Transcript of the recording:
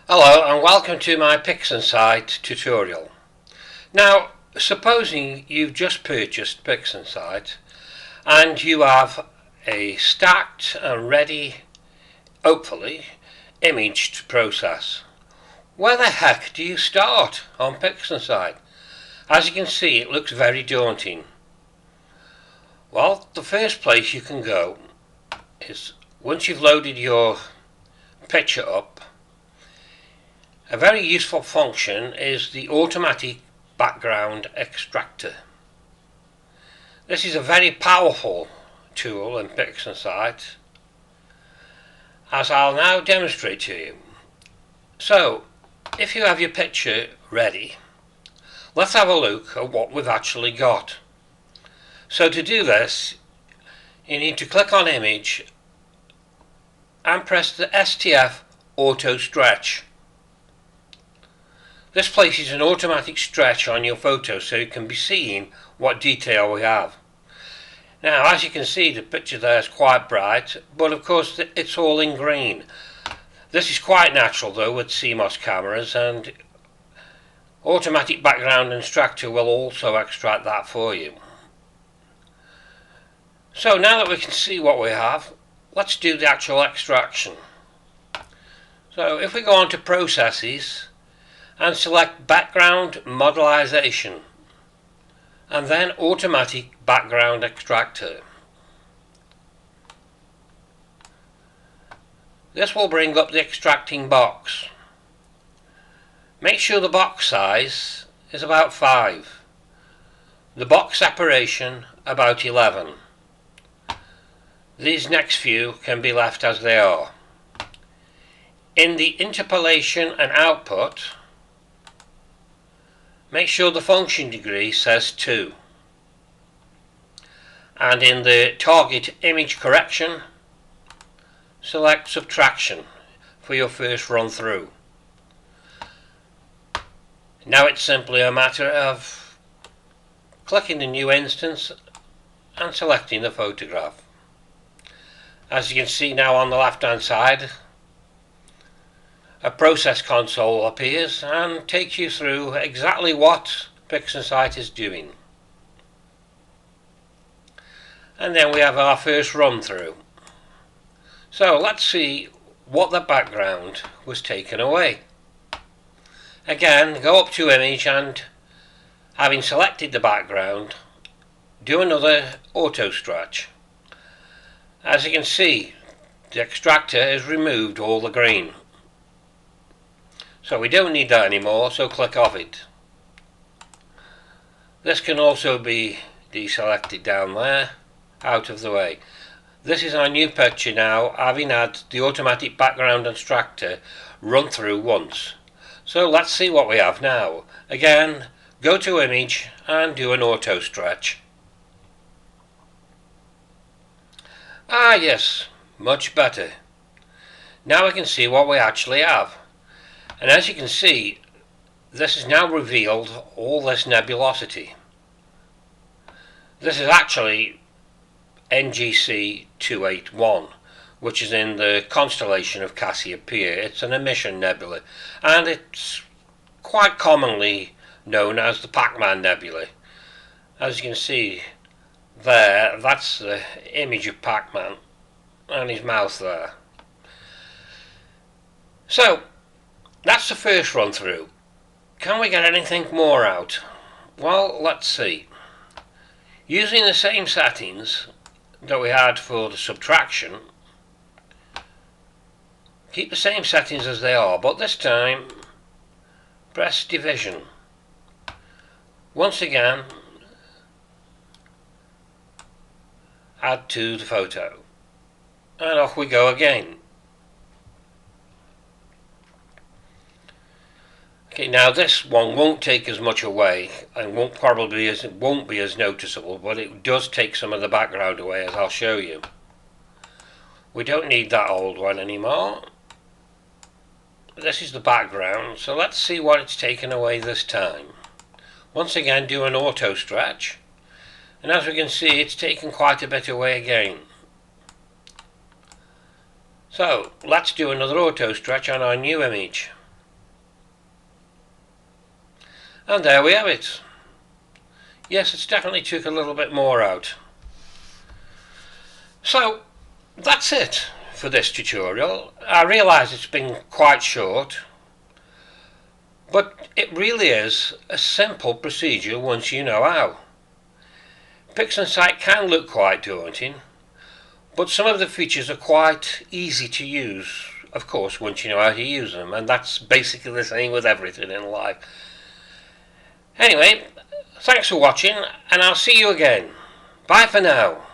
Hello and welcome to my PixInsight tutorial. Now, supposing you've just purchased PixInsight and you have a stacked and ready, hopefully, image to process. Where the heck do you start on PixInsight? As you can see, it looks very daunting. Well, the first place you can go is once you've loaded your picture up. A very useful function is the automatic background extractor. This is a very powerful tool in PixInsight, as I'll now demonstrate to you. So, if you have your picture ready, let's have a look at what we've actually got. So to do this, you need to click on Image and press the STF Auto Stretch. This places an automatic stretch on your photo so you can be seeing what detail we have. Now, as you can see, the picture there is quite bright, but of course it's all in green. This is quite natural though with CMOS cameras, and automatic background extractor will also extract that for you. So now that we can see what we have, let's do the actual extraction. So if we go on to Processes and select Background Modelization and then Automatic Background Extractor. This will bring up the extracting box. Make sure the box size is about 5. The box separation about 11. These next few can be left as they are. In the interpolation and output, make sure the function degree says 2. And in the target image correction, select subtraction for your first run through. Now it's simply a matter of clicking the new instance and selecting the photograph. As you can see now on the left hand side, a process console appears and takes you through exactly what PixInsight is doing. And then we have our first run through. So let's see what the background was taken away. Again, go up to Image and, having selected the background, do another auto stretch. As you can see, the extractor has removed all the green. So we don't need that anymore, so click off it. This can also be deselected down there, out of the way. This is our new picture now, having had the automatic background extractor run through once. So let's see what we have now. Again, go to Image and do an auto stretch. Ah yes, much better. Now we can see what we actually have. And as you can see, this has now revealed all this nebulosity. This is actually NGC 281, which is in the constellation of Cassiopeia. It's an emission nebula, and it's quite commonly known as the Pac-Man nebula. As you can see there, that's the image of Pac-Man and his mouth there. So that's the first run through. Can we get anything more out? Well, let's see. Using the same settings that we had for the subtraction, keep the same settings as they are, but this time press division. Once again, add to the photo, and off we go again. Okay, now this one won't take as much away and won't be as noticeable, but it does take some of the background away, as I'll show you. We don't need that old one anymore. This is the background, so let's see what it's taken away this time. Once again, do an auto stretch, and as we can see, it's taken quite a bit away again. So let's do another auto stretch on our new image. And there we have it. Yes, it's definitely took a little bit more out. So that's it for this tutorial. I realise it's been quite short, but it really is a simple procedure once you know how. PixInsight can look quite daunting, but some of the features are quite easy to use, of course, once you know how to use them, and that's basically the same with everything in life. Anyway, thanks for watching, and I'll see you again. Bye for now.